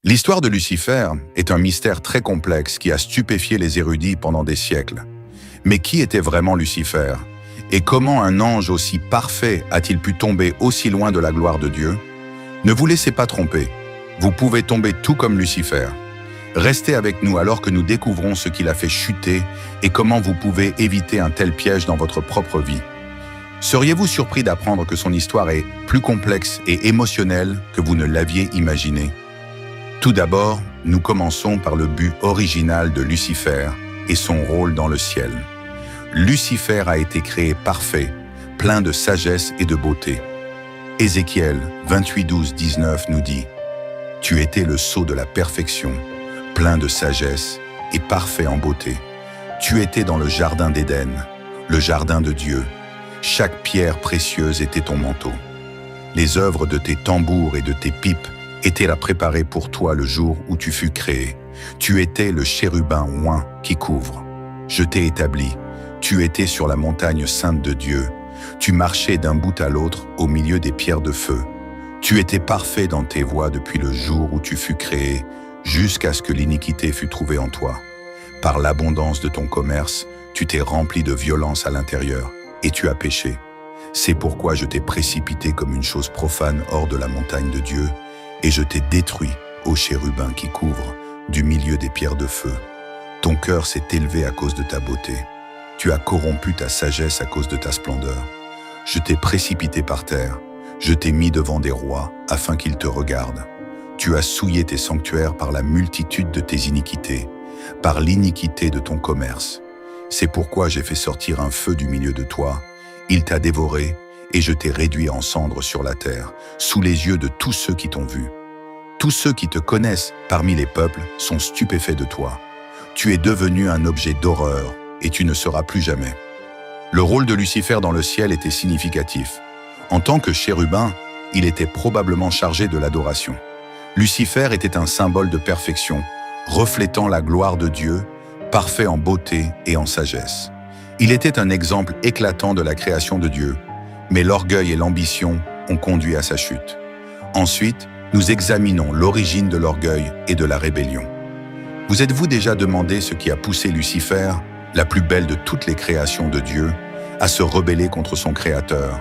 L'histoire de Lucifer est un mystère très complexe qui a stupéfié les érudits pendant des siècles. Mais qui était vraiment Lucifer? Et comment un ange aussi parfait a-t-il pu tomber aussi loin de la gloire de Dieu? Ne vous laissez pas tromper, vous pouvez tomber tout comme Lucifer. Restez avec nous alors que nous découvrons ce qui l'a fait chuter et comment vous pouvez éviter un tel piège dans votre propre vie. Seriez-vous surpris d'apprendre que son histoire est plus complexe et émotionnelle que vous ne l'aviez imaginé? Tout d'abord, nous commençons par le but original de Lucifer et son rôle dans le ciel. Lucifer a été créé parfait, plein de sagesse et de beauté. Ézéchiel 28:12-19 nous dit « Tu étais le sceau de la perfection, plein de sagesse et parfait en beauté. Tu étais dans le jardin d'Éden, le jardin de Dieu. Chaque pierre précieuse était ton manteau. Les œuvres de tes tambours et de tes pipes étaient là préparées pour toi le jour où tu fus créé. Tu étais le chérubin oint qui couvre. Je t'ai établi. Tu étais sur la montagne sainte de Dieu. Tu marchais d'un bout à l'autre au milieu des pierres de feu. Tu étais parfait dans tes voies depuis le jour où tu fus créé, jusqu'à ce que l'iniquité fût trouvée en toi. Par l'abondance de ton commerce, tu t'es rempli de violence à l'intérieur, et tu as péché. C'est pourquoi je t'ai précipité comme une chose profane hors de la montagne de Dieu, et je t'ai détruit, ô chérubin qui couvre, du milieu des pierres de feu. Ton cœur s'est élevé à cause de ta beauté. Tu as corrompu ta sagesse à cause de ta splendeur. Je t'ai précipité par terre. Je t'ai mis devant des rois, afin qu'ils te regardent. Tu as souillé tes sanctuaires par la multitude de tes iniquités, par l'iniquité de ton commerce. C'est pourquoi j'ai fait sortir un feu du milieu de toi. Il t'a dévoré, et je t'ai réduit en cendres sur la terre, sous les yeux de tous ceux qui t'ont vu. Tous ceux qui te connaissent parmi les peuples sont stupéfaits de toi. Tu es devenu un objet d'horreur, et tu ne seras plus jamais. Le rôle de Lucifer dans le ciel était significatif. En tant que chérubin, il était probablement chargé de l'adoration. Lucifer était un symbole de perfection, reflétant la gloire de Dieu, parfait en beauté et en sagesse. Il était un exemple éclatant de la création de Dieu, mais l'orgueil et l'ambition ont conduit à sa chute. Ensuite, nous examinons l'origine de l'orgueil et de la rébellion. Vous êtes-vous déjà demandé ce qui a poussé Lucifer, la plus belle de toutes les créations de Dieu, à se rebeller contre son Créateur?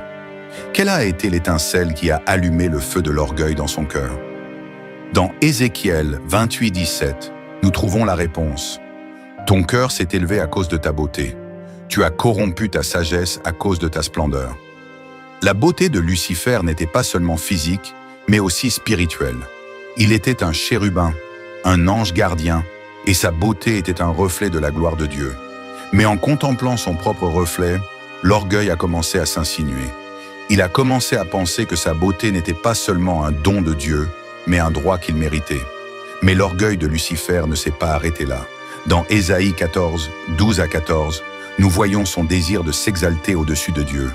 Quelle a été l'étincelle qui a allumé le feu de l'orgueil dans son cœur? Dans Ézéchiel 28:17, nous trouvons la réponse. Ton cœur s'est élevé à cause de ta beauté. Tu as corrompu ta sagesse à cause de ta splendeur. La beauté de Lucifer n'était pas seulement physique, mais aussi spirituelle. Il était un chérubin, un ange gardien, et sa beauté était un reflet de la gloire de Dieu. Mais en contemplant son propre reflet, l'orgueil a commencé à s'insinuer. Il a commencé à penser que sa beauté n'était pas seulement un don de Dieu, mais un droit qu'il méritait. Mais l'orgueil de Lucifer ne s'est pas arrêté là. Dans Ésaïe 14:12-14, nous voyons son désir de s'exalter au-dessus de Dieu.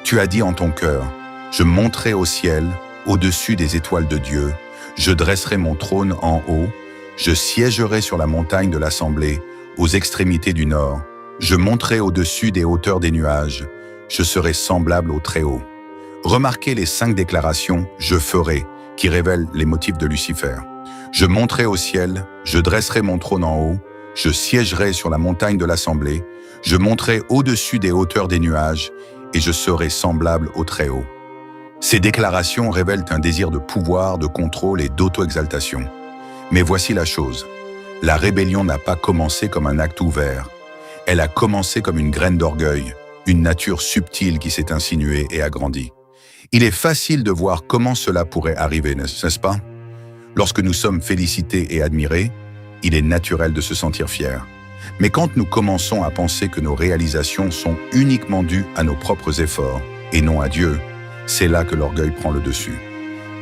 Tu as dit en ton cœur, « Je monterai au ciel, au-dessus des étoiles de Dieu, je dresserai mon trône en haut, je siégerai sur la montagne de l'assemblée, aux extrémités du nord, je monterai au-dessus des hauteurs des nuages, je serai semblable au Très-Haut. » Remarquez les 5 déclarations « je ferai » qui révèlent les motifs de Lucifer. Je monterai au ciel, je dresserai mon trône en haut, je siégerai sur la montagne de l'assemblée, je monterai au-dessus des hauteurs des nuages, et je serai semblable au Très-Haut. Ces déclarations révèlent un désir de pouvoir, de contrôle et d'auto-exaltation. Mais voici la chose. La rébellion n'a pas commencé comme un acte ouvert. Elle a commencé comme une graine d'orgueil, une nature subtile qui s'est insinuée et agrandie. Il est facile de voir comment cela pourrait arriver, n'est-ce pas? Lorsque nous sommes félicités et admirés, il est naturel de se sentir fier. Mais quand nous commençons à penser que nos réalisations sont uniquement dues à nos propres efforts et non à Dieu, c'est là que l'orgueil prend le dessus.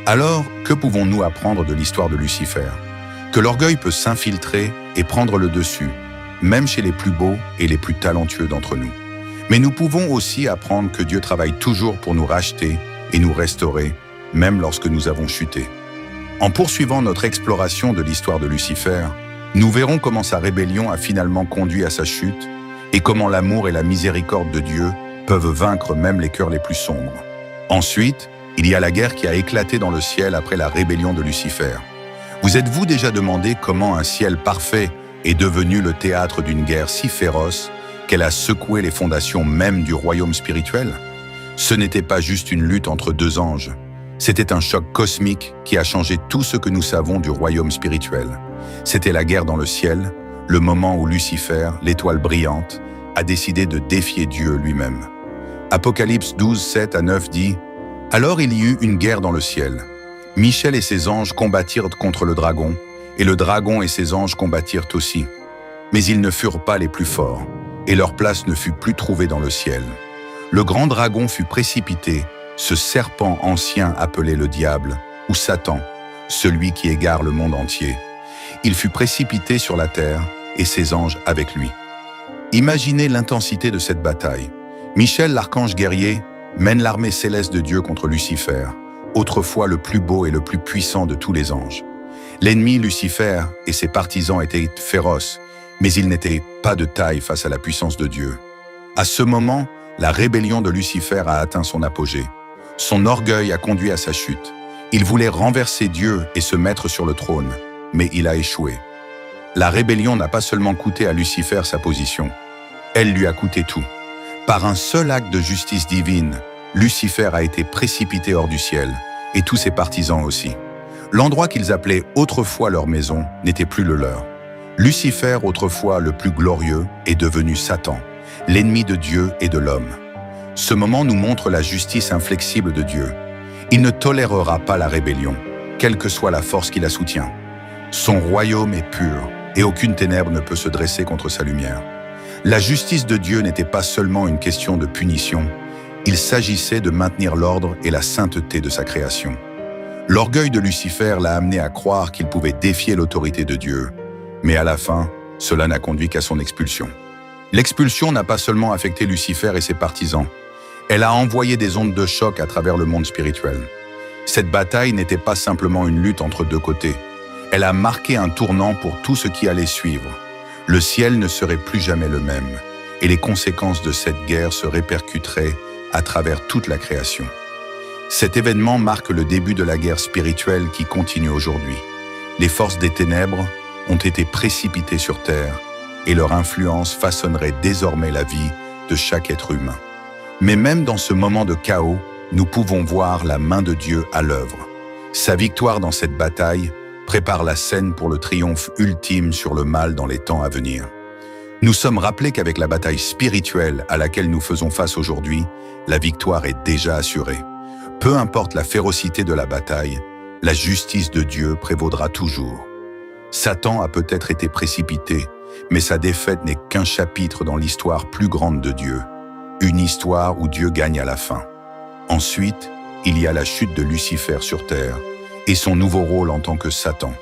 Alors, que pouvons-nous apprendre de l'histoire de Lucifer? Que l'orgueil peut s'infiltrer et prendre le dessus, même chez les plus beaux et les plus talentueux d'entre nous. Mais nous pouvons aussi apprendre que Dieu travaille toujours pour nous racheter et nous restaurer, même lorsque nous avons chuté. En poursuivant notre exploration de l'histoire de Lucifer, nous verrons comment sa rébellion a finalement conduit à sa chute et comment l'amour et la miséricorde de Dieu peuvent vaincre même les cœurs les plus sombres. Ensuite, il y a la guerre qui a éclaté dans le ciel après la rébellion de Lucifer. Vous êtes-vous déjà demandé comment un ciel parfait est devenu le théâtre d'une guerre si féroce qu'elle a secoué les fondations même du royaume spirituel? Ce n'était pas juste une lutte entre deux anges, c'était un choc cosmique qui a changé tout ce que nous savons du royaume spirituel. C'était la guerre dans le ciel, le moment où Lucifer, l'étoile brillante, a décidé de défier Dieu lui-même. Apocalypse 12, 7 à 9 dit « Alors il y eut une guerre dans le ciel. Michel et ses anges combattirent contre le dragon, et le dragon et ses anges combattirent aussi. Mais ils ne furent pas les plus forts, et leur place ne fut plus trouvée dans le ciel. Le grand dragon fut précipité, ce serpent ancien appelé le diable, ou Satan, celui qui égare le monde entier. Il fut précipité sur la terre, et ses anges avec lui. » Imaginez l'intensité de cette bataille. Michel, l'archange guerrier, mène l'armée céleste de Dieu contre Lucifer, autrefois le plus beau et le plus puissant de tous les anges. L'ennemi Lucifer et ses partisans étaient féroces, mais ils n'étaient pas de taille face à la puissance de Dieu. À ce moment, la rébellion de Lucifer a atteint son apogée. Son orgueil a conduit à sa chute. Il voulait renverser Dieu et se mettre sur le trône, mais il a échoué. La rébellion n'a pas seulement coûté à Lucifer sa position, elle lui a coûté tout. Par un seul acte de justice divine, Lucifer a été précipité hors du ciel, et tous ses partisans aussi. L'endroit qu'ils appelaient autrefois leur maison n'était plus le leur. Lucifer, autrefois le plus glorieux, est devenu Satan, l'ennemi de Dieu et de l'homme. Ce moment nous montre la justice inflexible de Dieu. Il ne tolérera pas la rébellion, quelle que soit la force qui la soutient. Son royaume est pur, et aucune ténèbre ne peut se dresser contre sa lumière. La justice de Dieu n'était pas seulement une question de punition, il s'agissait de maintenir l'ordre et la sainteté de sa création. L'orgueil de Lucifer l'a amené à croire qu'il pouvait défier l'autorité de Dieu, mais à la fin, cela n'a conduit qu'à son expulsion. L'expulsion n'a pas seulement affecté Lucifer et ses partisans, elle a envoyé des ondes de choc à travers le monde spirituel. Cette bataille n'était pas simplement une lutte entre deux côtés, elle a marqué un tournant pour tout ce qui allait suivre. Le ciel ne serait plus jamais le même, et les conséquences de cette guerre se répercuteraient à travers toute la création. Cet événement marque le début de la guerre spirituelle qui continue aujourd'hui. Les forces des ténèbres ont été précipitées sur terre, et leur influence façonnerait désormais la vie de chaque être humain. Mais même dans ce moment de chaos, nous pouvons voir la main de Dieu à l'œuvre. Sa victoire dans cette bataille prépare la scène pour le triomphe ultime sur le mal dans les temps à venir. Nous sommes rappelés qu'avec la bataille spirituelle à laquelle nous faisons face aujourd'hui, la victoire est déjà assurée. Peu importe la férocité de la bataille, la justice de Dieu prévaudra toujours. Satan a peut-être été précipité, mais sa défaite n'est qu'un chapitre dans l'histoire plus grande de Dieu, une histoire où Dieu gagne à la fin. Ensuite, il y a la chute de Lucifer sur terre, et son nouveau rôle en tant que Satan.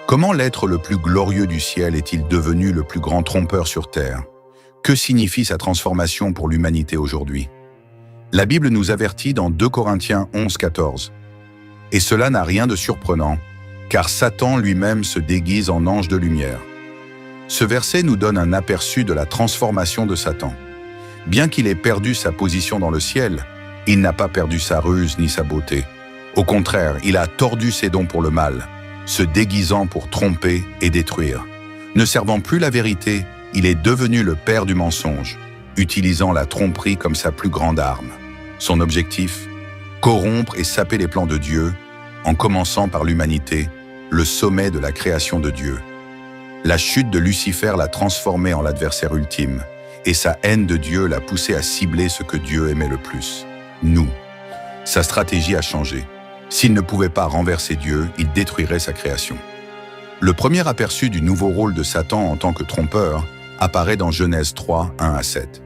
Comment l'être le plus glorieux du ciel est-il devenu le plus grand trompeur sur terre? Que signifie sa transformation pour l'humanité aujourd'hui? La Bible nous avertit dans 2 Corinthiens 11, 14. « Et cela n'a rien de surprenant, car Satan lui-même se déguise en ange de lumière. » Ce verset nous donne un aperçu de la transformation de Satan. Bien qu'il ait perdu sa position dans le ciel, il n'a pas perdu sa ruse ni sa beauté. Au contraire, il a tordu ses dons pour le mal, se déguisant pour tromper et détruire. Ne servant plus la vérité, il est devenu le père du mensonge, utilisant la tromperie comme sa plus grande arme. Son objectif? Corrompre et saper les plans de Dieu, en commençant par l'humanité, le sommet de la création de Dieu. La chute de Lucifer l'a transformé en l'adversaire ultime, et sa haine de Dieu l'a poussé à cibler ce que Dieu aimait le plus, nous. Sa stratégie a changé. S'il ne pouvait pas renverser Dieu, il détruirait sa création. Le premier aperçu du nouveau rôle de Satan en tant que trompeur apparaît dans Genèse 3, 1 à 7.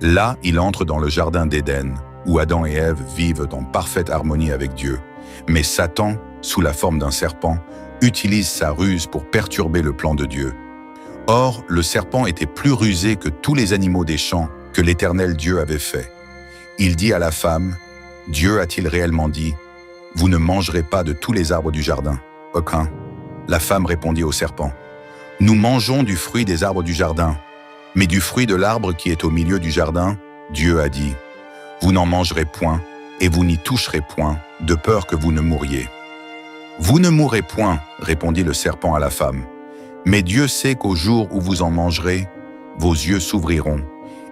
Là, il entre dans le jardin d'Éden, où Adam et Ève vivent en parfaite harmonie avec Dieu. Mais Satan, sous la forme d'un serpent, utilise sa ruse pour perturber le plan de Dieu. Or, le serpent était plus rusé que tous les animaux des champs que l'Éternel Dieu avait fait. Il dit à la femme, « Dieu a-t-il réellement dit, « Vous ne mangerez pas de tous les arbres du jardin ?» Aucun. La femme répondit au serpent, « Nous mangeons du fruit des arbres du jardin, mais du fruit de l'arbre qui est au milieu du jardin, Dieu a dit, « Vous n'en mangerez point, et vous n'y toucherez point, de peur que vous ne mouriez. » « Vous ne mourrez point, répondit le serpent à la femme. Mais Dieu sait qu'au jour où vous en mangerez, vos yeux s'ouvriront,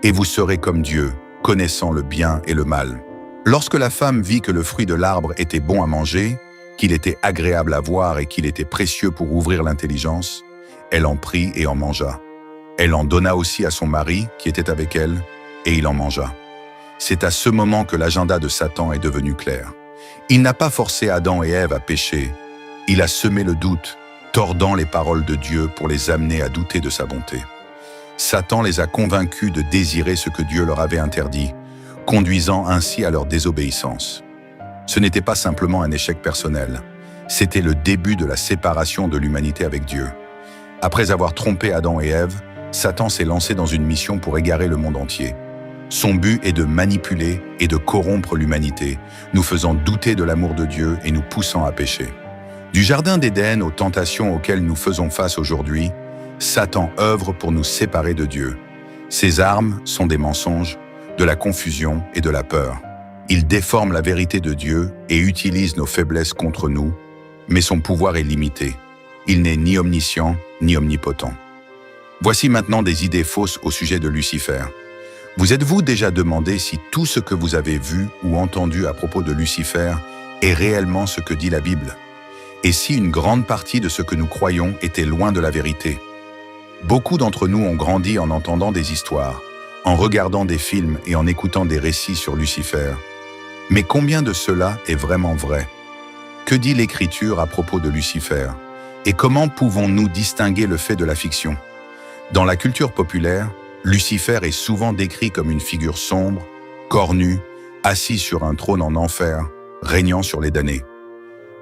et vous serez comme Dieu, connaissant le bien et le mal. » Lorsque la femme vit que le fruit de l'arbre était bon à manger, qu'il était agréable à voir et qu'il était précieux pour ouvrir l'intelligence, elle en prit et en mangea. Elle en donna aussi à son mari, qui était avec elle, et il en mangea. C'est à ce moment que l'agenda de Satan est devenu clair. Il n'a pas forcé Adam et Ève à pécher. Il a semé le doute, tordant les paroles de Dieu pour les amener à douter de sa bonté. Satan les a convaincus de désirer ce que Dieu leur avait interdit, conduisant ainsi à leur désobéissance. Ce n'était pas simplement un échec personnel, c'était le début de la séparation de l'humanité avec Dieu. Après avoir trompé Adam et Ève, Satan s'est lancé dans une mission pour égarer le monde entier. Son but est de manipuler et de corrompre l'humanité, nous faisant douter de l'amour de Dieu et nous poussant à pécher. Du jardin d'Éden aux tentations auxquelles nous faisons face aujourd'hui, Satan œuvre pour nous séparer de Dieu. Ses armes sont des mensonges, de la confusion et de la peur. Il déforme la vérité de Dieu et utilise nos faiblesses contre nous, mais son pouvoir est limité. Il n'est ni omniscient ni omnipotent. Voici maintenant des idées fausses au sujet de Lucifer. Vous êtes-vous déjà demandé si tout ce que vous avez vu ou entendu à propos de Lucifer est réellement ce que dit la Bible? Et si une grande partie de ce que nous croyons était loin de la vérité? Beaucoup d'entre nous ont grandi en entendant des histoires, en regardant des films et en écoutant des récits sur Lucifer. Mais combien de cela est vraiment vrai? Que dit l'Écriture à propos de Lucifer? Et comment pouvons-nous distinguer le fait de la fiction? Dans la culture populaire, Lucifer est souvent décrit comme une figure sombre, cornue, assis sur un trône en enfer, régnant sur les damnés.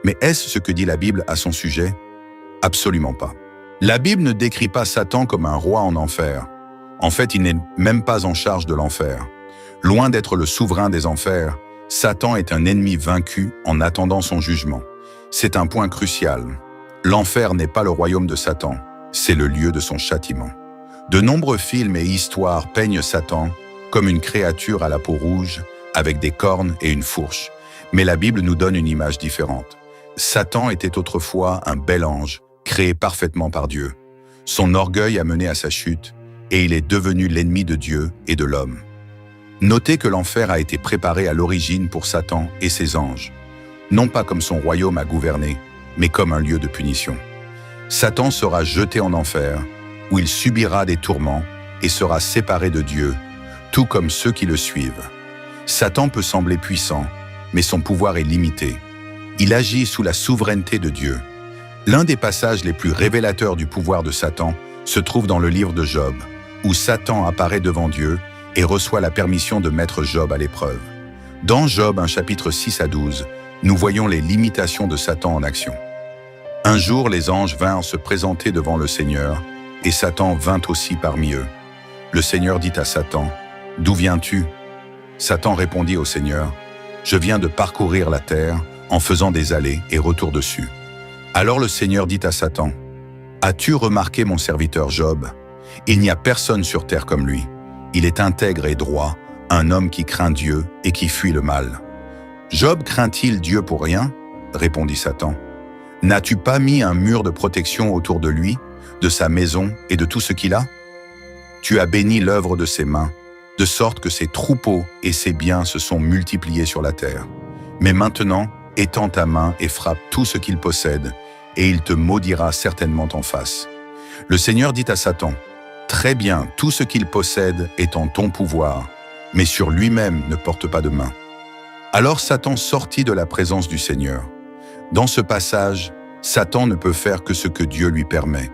Mais est-ce ce que dit la Bible à son sujet? Absolument pas. La Bible ne décrit pas Satan comme un roi en enfer. En fait, il n'est même pas en charge de l'enfer. Loin d'être le souverain des enfers, Satan est un ennemi vaincu en attendant son jugement. C'est un point crucial. L'enfer n'est pas le royaume de Satan, c'est le lieu de son châtiment. De nombreux films et histoires peignent Satan comme une créature à la peau rouge, avec des cornes et une fourche. Mais la Bible nous donne une image différente. Satan était autrefois un bel ange, créé parfaitement par Dieu. Son orgueil a mené à sa chute, et il est devenu l'ennemi de Dieu et de l'homme. Notez que l'enfer a été préparé à l'origine pour Satan et ses anges, non pas comme son royaume à gouverner, mais comme un lieu de punition. Satan sera jeté en enfer, où il subira des tourments et sera séparé de Dieu, tout comme ceux qui le suivent. Satan peut sembler puissant, mais son pouvoir est limité. Il agit sous la souveraineté de Dieu. L'un des passages les plus révélateurs du pouvoir de Satan se trouve dans le livre de Job, où Satan apparaît devant Dieu et reçoit la permission de mettre Job à l'épreuve. Dans Job, un chapitre 6 à 12, nous voyons les limitations de Satan en action. Un jour, les anges vinrent se présenter devant le Seigneur, et Satan vint aussi parmi eux. Le Seigneur dit à Satan, « D'où viens-tu » Satan répondit au Seigneur, « Je viens de parcourir la terre en faisant des allées et retours dessus. » Alors le Seigneur dit à Satan, « As-tu remarqué mon serviteur Job? Il n'y a personne sur terre comme lui. Il est intègre et droit, un homme qui craint Dieu et qui fuit le mal. » « Job craint-il Dieu pour rien ?» répondit Satan. « N'as-tu pas mis un mur de protection autour de lui, de sa maison et de tout ce qu'il a? Tu as béni l'œuvre de ses mains, de sorte que ses troupeaux et ses biens se sont multipliés sur la terre. Mais maintenant, étends ta main et frappe tout ce qu'il possède, et il te maudira certainement en face. » Le Seigneur dit à Satan, « Très bien, tout ce qu'il possède est en ton pouvoir, mais sur lui-même ne porte pas de main. » Alors Satan sortit de la présence du Seigneur. Dans ce passage, Satan ne peut faire que ce que Dieu lui permet.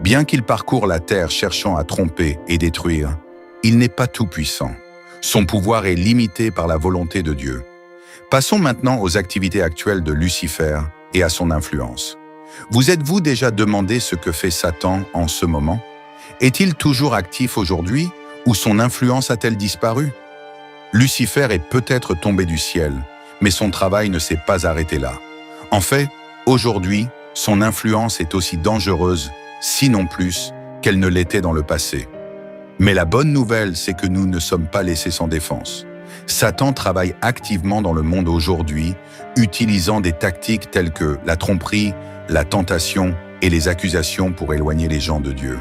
Bien qu'il parcourt la terre cherchant à tromper et détruire, il n'est pas tout-puissant. Son pouvoir est limité par la volonté de Dieu. Passons maintenant aux activités actuelles de Lucifer et à son influence. Vous êtes-vous déjà demandé ce que fait Satan en ce moment? Est-il toujours actif aujourd'hui ou son influence a-t-elle disparu? Lucifer est peut-être tombé du ciel, mais son travail ne s'est pas arrêté là. En fait, aujourd'hui, son influence est aussi dangereuse, sinon plus, qu'elle ne l'était dans le passé. Mais la bonne nouvelle, c'est que nous ne sommes pas laissés sans défense. Satan travaille activement dans le monde aujourd'hui, utilisant des tactiques telles que la tromperie, la tentation et les accusations pour éloigner les gens de Dieu.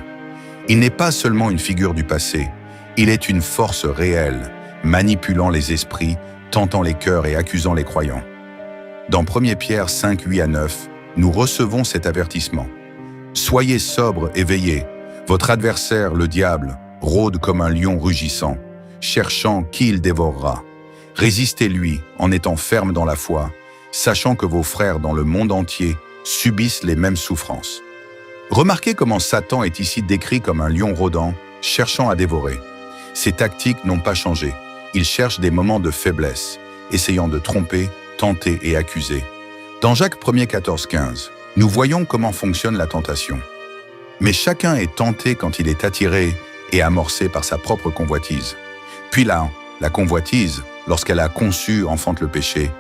Il n'est pas seulement une figure du passé, il est une force réelle, manipulant les esprits, tentant les cœurs et accusant les croyants. Dans 1 Pierre 5, 8 à 9, nous recevons cet avertissement. « Soyez sobres et veillez. Votre adversaire, le diable, rôde comme un lion rugissant, cherchant qui il dévorera. Résistez-lui en étant ferme dans la foi, sachant que vos frères dans le monde entier subissent les mêmes souffrances. » Remarquez comment Satan est ici décrit comme un lion rôdant, cherchant à dévorer. Ses tactiques n'ont pas changé. Il cherche des moments de faiblesse, essayant de tromper, tenter et accuser. Dans Jacques 1er 14, 15, nous voyons comment fonctionne la tentation. Mais chacun est tenté quand il est attiré et amorcé par sa propre convoitise. Puis là, la convoitise, lorsqu'elle a conçu, enfante le péché,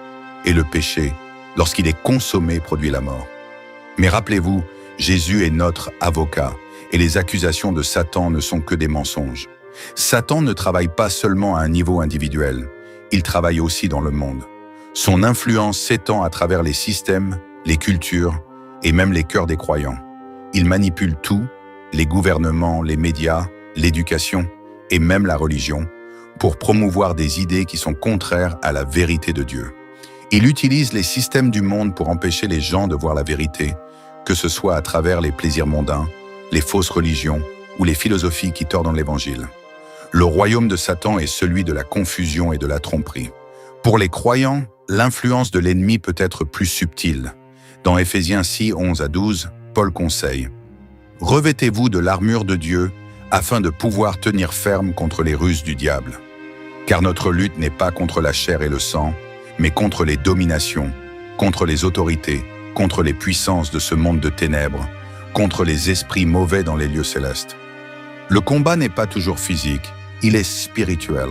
et le péché, lorsqu'il est consommé, produit la mort. Mais rappelez-vous, Jésus est notre avocat, et les accusations de Satan ne sont que des mensonges. Satan ne travaille pas seulement à un niveau individuel, il travaille aussi dans le monde. Son influence s'étend à travers les systèmes, les cultures et même les cœurs des croyants. Il manipule tout, les gouvernements, les médias, l'éducation et même la religion, pour promouvoir des idées qui sont contraires à la vérité de Dieu. Il utilise les systèmes du monde pour empêcher les gens de voir la vérité, que ce soit à travers les plaisirs mondains, les fausses religions ou les philosophies qui tordent l'Évangile. Le royaume de Satan est celui de la confusion et de la tromperie. Pour les croyants, l'influence de l'ennemi peut être plus subtile. Dans Éphésiens 6, 11 à 12, Paul conseille « Revêtez-vous de l'armure de Dieu afin de pouvoir tenir ferme contre les ruses du diable. Car notre lutte n'est pas contre la chair et le sang, mais contre les dominations, contre les autorités, contre les puissances de ce monde de ténèbres, contre les esprits mauvais dans les lieux célestes. » Le combat n'est pas toujours physique, il est spirituel.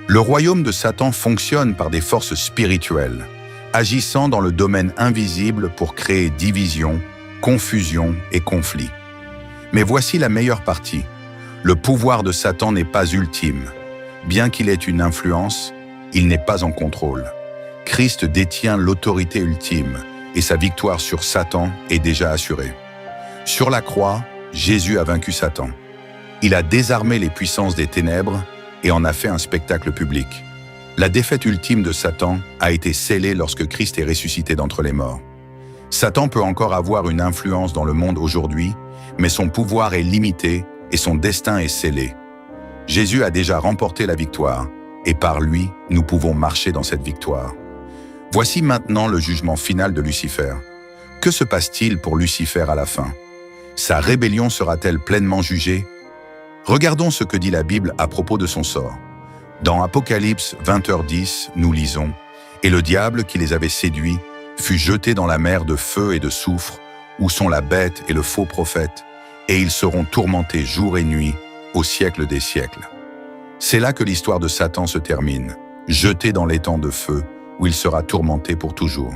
Le royaume de Satan fonctionne par des forces spirituelles, agissant dans le domaine invisible pour créer division, confusion et conflit. Mais voici la meilleure partie. Le pouvoir de Satan n'est pas ultime. Bien qu'il ait une influence, il n'est pas en contrôle. Christ détient l'autorité ultime et sa victoire sur Satan est déjà assurée. Sur la croix, Jésus a vaincu Satan. Il a désarmé les puissances des ténèbres et en a fait un spectacle public. La défaite ultime de Satan a été scellée lorsque Christ est ressuscité d'entre les morts. Satan peut encore avoir une influence dans le monde aujourd'hui, mais son pouvoir est limité et son destin est scellé. Jésus a déjà remporté la victoire, et par lui, nous pouvons marcher dans cette victoire. Voici maintenant le jugement final de Lucifer. Que se passe-t-il pour Lucifer à la fin? Sa rébellion sera-t-elle pleinement jugée? Regardons ce que dit la Bible à propos de son sort. Dans Apocalypse 20h10, nous lisons « Et le diable qui les avait séduits fut jeté dans la mer de feu et de soufre, où sont la bête et le faux prophète, et ils seront tourmentés jour et nuit, au siècle des siècles. » C'est là que l'histoire de Satan se termine, jeté dans l'étang de feu, où il sera tourmenté pour toujours.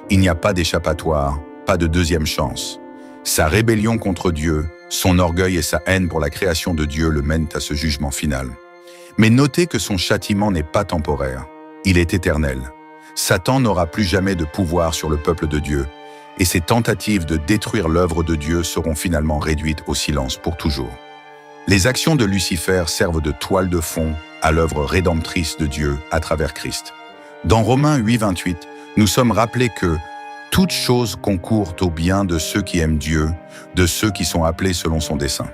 Il n'y a pas d'échappatoire, pas de deuxième chance. Sa rébellion contre Dieu, son orgueil et sa haine pour la création de Dieu le mènent à ce jugement final. Mais notez que son châtiment n'est pas temporaire, il est éternel. Satan n'aura plus jamais de pouvoir sur le peuple de Dieu, et ses tentatives de détruire l'œuvre de Dieu seront finalement réduites au silence pour toujours. Les actions de Lucifer servent de toile de fond à l'œuvre rédemptrice de Dieu à travers Christ. Dans Romains 8, 28, nous sommes rappelés que « toutes choses concourent au bien de ceux qui aiment Dieu, de ceux qui sont appelés selon son dessein ».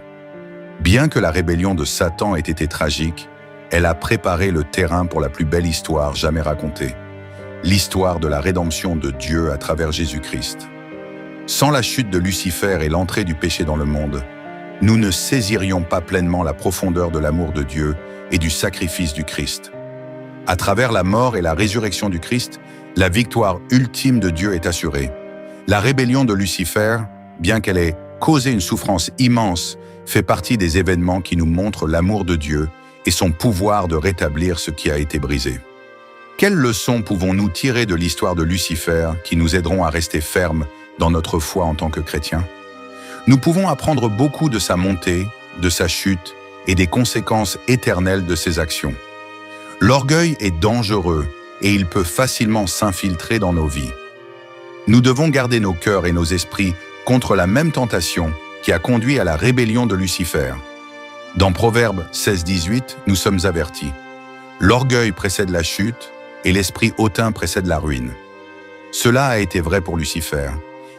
Bien que la rébellion de Satan ait été tragique, elle a préparé le terrain pour la plus belle histoire jamais racontée, l'histoire de la rédemption de Dieu à travers Jésus-Christ. Sans la chute de Lucifer et l'entrée du péché dans le monde, nous ne saisirions pas pleinement la profondeur de l'amour de Dieu et du sacrifice du Christ. À travers la mort et la résurrection du Christ, la victoire ultime de Dieu est assurée. La rébellion de Lucifer, bien qu'elle ait causé une souffrance immense, fait partie des événements qui nous montrent l'amour de Dieu et son pouvoir de rétablir ce qui a été brisé. Quelles leçons pouvons-nous tirer de l'histoire de Lucifer qui nous aideront à rester fermes dans notre foi en tant que chrétiens? Nous pouvons apprendre beaucoup de sa montée, de sa chute et des conséquences éternelles de ses actions. L'orgueil est dangereux et il peut facilement s'infiltrer dans nos vies. Nous devons garder nos cœurs et nos esprits contre la même tentation qui a conduit à la rébellion de Lucifer. Dans Proverbe 16-18, nous sommes avertis. L'orgueil précède la chute et l'esprit hautain précède la ruine. Cela a été vrai pour Lucifer,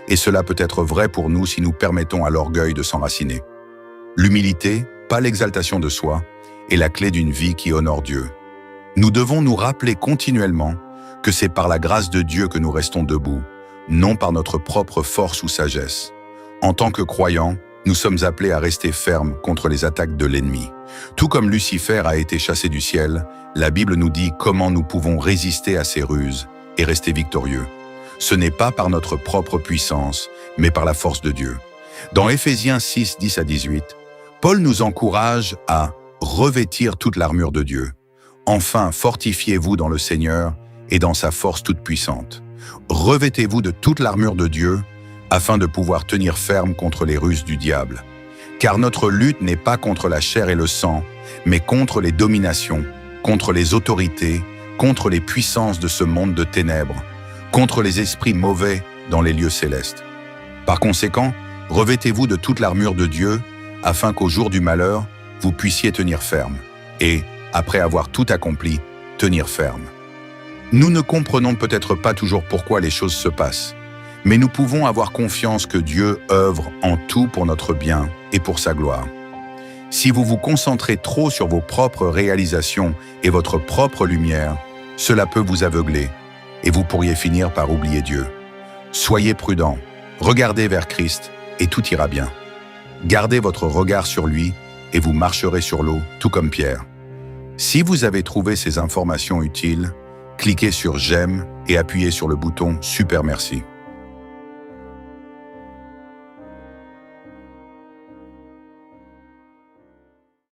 et cela peut être vrai pour nous si nous permettons à l'orgueil de s'enraciner. L'humilité, pas l'exaltation de soi, est la clé d'une vie qui honore Dieu. Nous devons nous rappeler continuellement que c'est par la grâce de Dieu que nous restons debout, non par notre propre force ou sagesse. En tant que croyants, nous sommes appelés à rester fermes contre les attaques de l'ennemi. Tout comme Lucifer a été chassé du ciel, la Bible nous dit comment nous pouvons résister à ses ruses et rester victorieux. Ce n'est pas par notre propre puissance, mais par la force de Dieu. Dans Éphésiens 6, 10-18, Paul nous encourage à revêtir toute l'armure de Dieu. Enfin, fortifiez-vous dans le Seigneur et dans sa force toute puissante. Revêtez-vous de toute l'armure de Dieu afin de pouvoir tenir ferme contre les ruses du diable. Car notre lutte n'est pas contre la chair et le sang, mais contre les dominations, contre les autorités, contre les puissances de ce monde de ténèbres, contre les esprits mauvais dans les lieux célestes. Par conséquent, revêtez-vous de toute l'armure de Dieu afin qu'au jour du malheur, vous puissiez tenir ferme et, après avoir tout accompli, tenir ferme. Nous ne comprenons peut-être pas toujours pourquoi les choses se passent, mais nous pouvons avoir confiance que Dieu œuvre en tout pour notre bien et pour sa gloire. Si vous vous concentrez trop sur vos propres réalisations et votre propre lumière, cela peut vous aveugler et vous pourriez finir par oublier Dieu. Soyez prudents, regardez vers Christ et tout ira bien. Gardez votre regard sur lui et vous marcherez sur l'eau, tout comme Pierre. Si vous avez trouvé ces informations utiles, cliquez sur « J'aime » et appuyez sur le bouton « Super merci ».